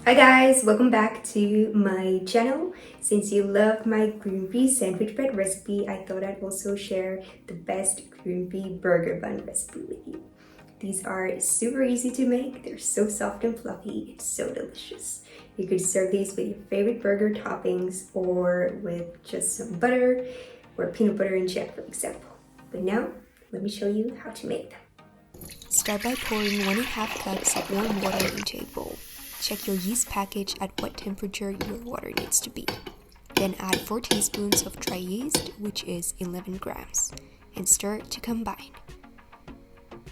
Hi guys, welcome back to my channel. Since you love my gluten-free sandwich bread recipe, I thought I'd also share the best gluten-free burger bun recipe with you. These are super easy to make, they're so soft and fluffy, it's so delicious. You could serve these with your favorite burger toppings or with just some butter or peanut butter and jam, for example. But now, let me show you how to make them. Start by pouring 1.5 cups of warm water into a bowl. Check your yeast package at what temperature your water needs to be. Then add 4 teaspoons of dry yeast, which is 11 grams, and stir to combine.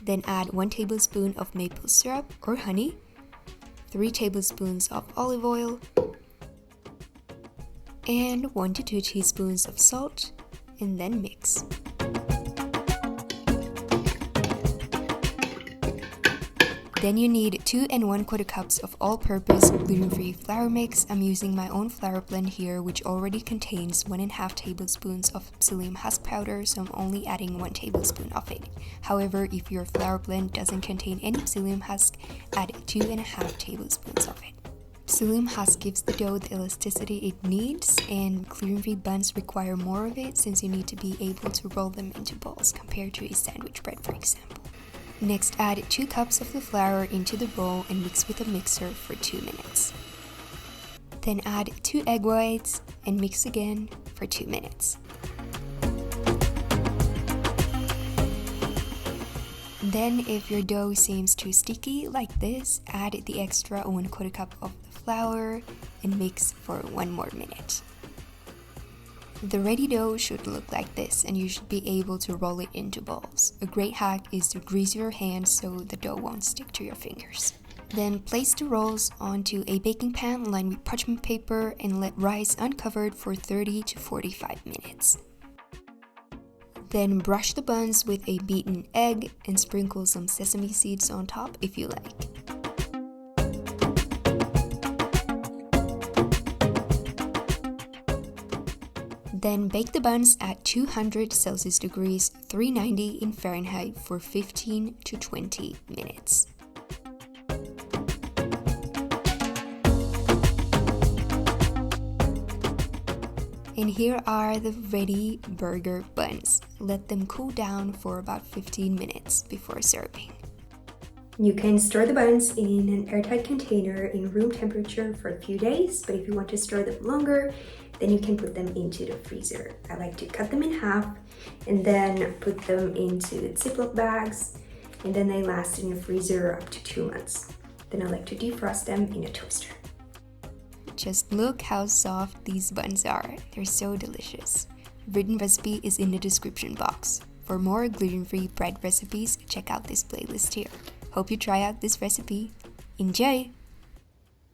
Then add 1 tablespoon of maple syrup or honey, 3 tablespoons of olive oil, and 1 to 2 teaspoons of salt, and then mix. Then you need 2 1/4 cups of all-purpose gluten-free flour mix. I'm using my own flour blend here, which already contains 1.5 tablespoons of psyllium husk powder, so I'm only adding 1 tablespoon of it. However, if your flour blend doesn't contain any psyllium husk, add 2.5 tablespoons of it. Psyllium husk gives the dough the elasticity it needs, and gluten-free buns require more of it since you need to be able to roll them into balls compared to a sandwich bread, for example. Next, add 2 cups of the flour into the bowl and mix with a mixer for 2 minutes. Then add 2 egg whites and mix again for 2 minutes. Then, if your dough seems too sticky like this, add the extra 1/4 cup of the flour and mix for 1 more minute. The ready dough should look like this, and you should be able to roll it into balls. A great hack is to grease your hands so the dough won't stick to your fingers. Then place the rolls onto a baking pan lined with parchment paper and let rise uncovered for 30 to 45 minutes. Then brush the buns with a beaten egg and sprinkle some sesame seeds on top if you like. Then bake the buns at 200 Celsius degrees, 390 in Fahrenheit for 15 to 20 minutes. And here are the ready burger buns. Let them cool down for about 15 minutes before serving. You can store the buns in an airtight container in room temperature for a few days, but if you want to store them longer, then you can put them into the freezer. I like to cut them in half and then put them into Ziploc bags, and then they last in the freezer up to 2 months. Then I like to defrost them in a toaster. Just look how soft these buns are. They're so delicious. Written recipe is in the description box. For more gluten-free bread recipes, check out this playlist here. Hope you try out this recipe. Enjoy!